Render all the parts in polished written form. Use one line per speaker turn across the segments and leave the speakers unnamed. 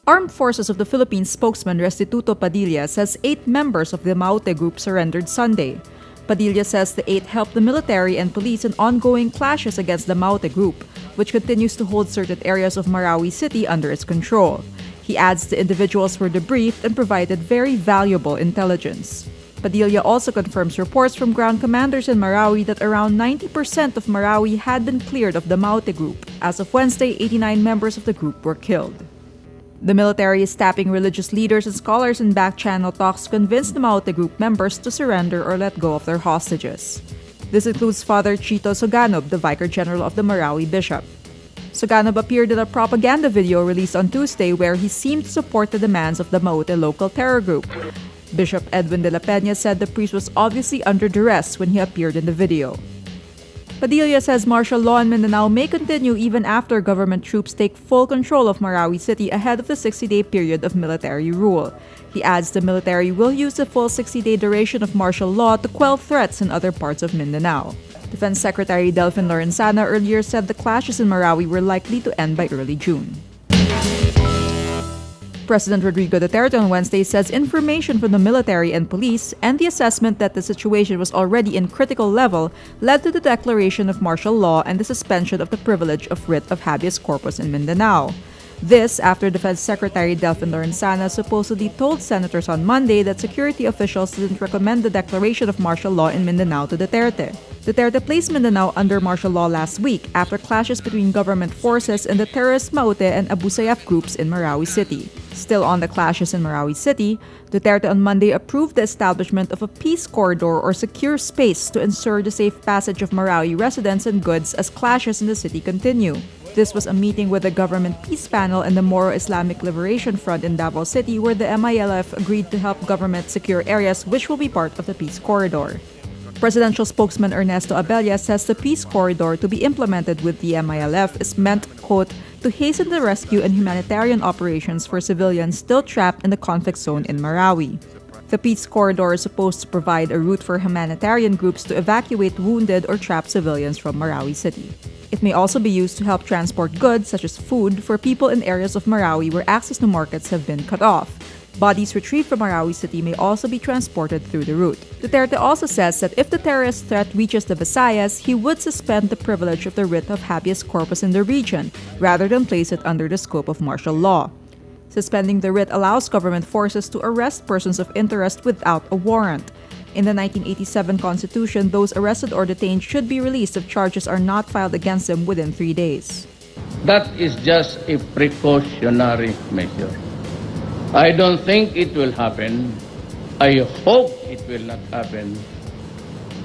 Armed Forces of the Philippines spokesman Restituto Padilla says 8 members of the Maute group surrendered Sunday. Padilla says the 8 helped the military and police in ongoing clashes against the Maute group, which continues to hold certain areas of Marawi City under its control. He adds the individuals were debriefed and provided very valuable intelligence. Padilla also confirms reports from ground commanders in Marawi that around 90% of Marawi had been cleared of the Maute group. As of Wednesday, 89 members of the group were killed. The military is tapping religious leaders and scholars in back-channel talks to convince the Maute group members to surrender or let go of their hostages. This includes Father Chito Soganob, the Vicar General of the Marawi Bishop. Soganob appeared in a propaganda video released on Tuesday where he seemed to support the demands of the Maute local terror group. Bishop Edwin de la Peña said the priest was obviously under duress when he appeared in the video. Padilla says martial law in Mindanao may continue even after government troops take full control of Marawi City ahead of the 60-day period of military rule. He adds the military will use the full 60-day duration of martial law to quell threats in other parts of Mindanao. Defense Secretary Delfin Lorenzana earlier said the clashes in Marawi were likely to end by early June. President Rodrigo Duterte on Wednesday says information from the military and police and the assessment that the situation was already in critical level led to the declaration of martial law and the suspension of the privilege of writ of habeas corpus in Mindanao. This after Defense Secretary Delfin Lorenzana supposedly told senators on Monday that security officials didn't recommend the declaration of martial law in Mindanao to Duterte. Duterte placed Mindanao under martial law last week after clashes between government forces and the terrorist Maute and Abu Sayyaf groups in Marawi City. Still on the clashes in Marawi City, Duterte on Monday approved the establishment of a peace corridor or secure space to ensure the safe passage of Marawi residents and goods as clashes in the city continue. This was a meeting with the government peace panel and the Moro Islamic Liberation Front in Davao City where the MILF agreed to help government secure areas which will be part of the peace corridor. Presidential spokesman Ernesto Abella says the peace corridor to be implemented with the MILF is meant, quote, to hasten the rescue and humanitarian operations for civilians still trapped in the conflict zone in Marawi. The peace corridor is supposed to provide a route for humanitarian groups to evacuate wounded or trapped civilians from Marawi City. It may also be used to help transport goods such as food for people in areas of Marawi where access to markets have been cut off. Bodies retrieved from Marawi City may also be transported through the route. Duterte also says that if the terrorist threat reaches the Visayas, he would suspend the privilege of the writ of habeas corpus in the region, rather than place it under the scope of martial law. Suspending the writ allows government forces to arrest persons of interest without a warrant. In the 1987 Constitution, those arrested or detained should be released if charges are not filed against them within 3 days.
That is just a precautionary measure. I don't think it will happen. I hope it will not happen.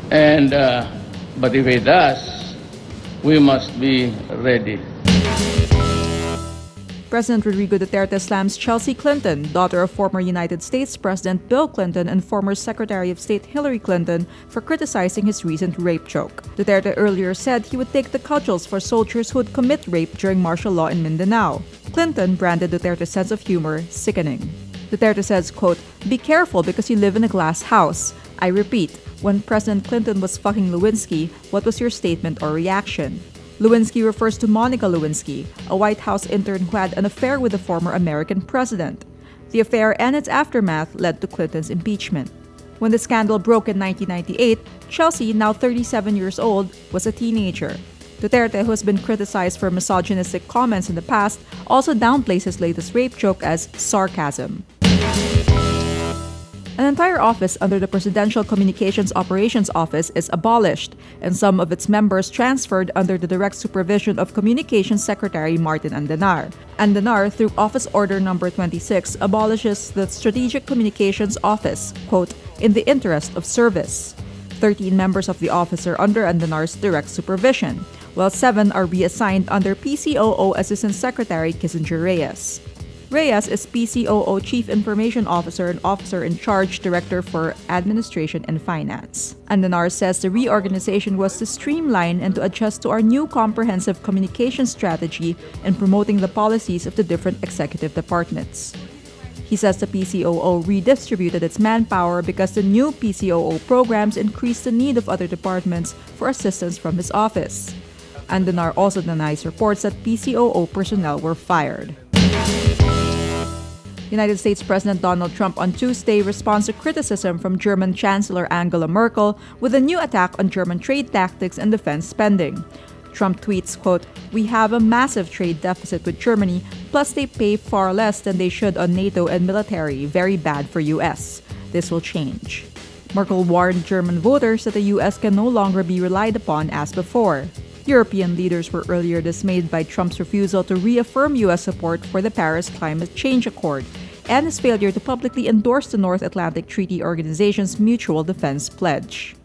But if it does, we must be ready.
President Rodrigo Duterte slams Chelsea Clinton, daughter of former United States President Bill Clinton and former Secretary of State Hillary Clinton, for criticizing his recent rape joke. Duterte earlier said he would take the cudgels for soldiers who would commit rape during martial law in Mindanao. Clinton branded Duterte's sense of humor sickening. Duterte says, quote, "Be careful because you live in a glass house. I repeat, when President Clinton was fucking Lewinsky, what was your statement or reaction?" Lewinsky refers to Monica Lewinsky, a White House intern who had an affair with the former American president. The affair and its aftermath led to Clinton's impeachment. When the scandal broke in 1998, Chelsea, now 37 years old, was a teenager. Duterte, who has been criticized for misogynistic comments in the past, also downplays his latest rape joke as sarcasm. An entire office under the Presidential Communications Operations Office is abolished, and some of its members transferred under the direct supervision of Communications Secretary Martin Andanar. Andanar, through Office Order No. 26, abolishes the Strategic Communications Office, quote, in the interest of service. 13 members of the office are under Andanar's direct supervision, while 7 are reassigned under PCOO Assistant Secretary Kissinger Reyes. Reyes is PCOO Chief Information Officer and Officer-in-Charge Director for Administration and Finance. Andanar says the reorganization was to streamline and to adjust to our new comprehensive communication strategy and promoting the policies of the different executive departments. He says the PCOO redistributed its manpower because the new PCOO programs increased the need of other departments for assistance from his office. Andanar also denies reports that PCOO personnel were fired. United States President Donald Trump on Tuesday responds to criticism from German Chancellor Angela Merkel with a new attack on German trade tactics and defense spending. Trump tweets, quote, "We have a massive trade deficit with Germany, plus they pay far less than they should on NATO and military. Very bad for US. This will change." Merkel warned German voters that the US can no longer be relied upon as before. European leaders were earlier dismayed by Trump's refusal to reaffirm U.S. support for the Paris Climate Change Accord and his failure to publicly endorse the North Atlantic Treaty Organization's Mutual Defense Pledge.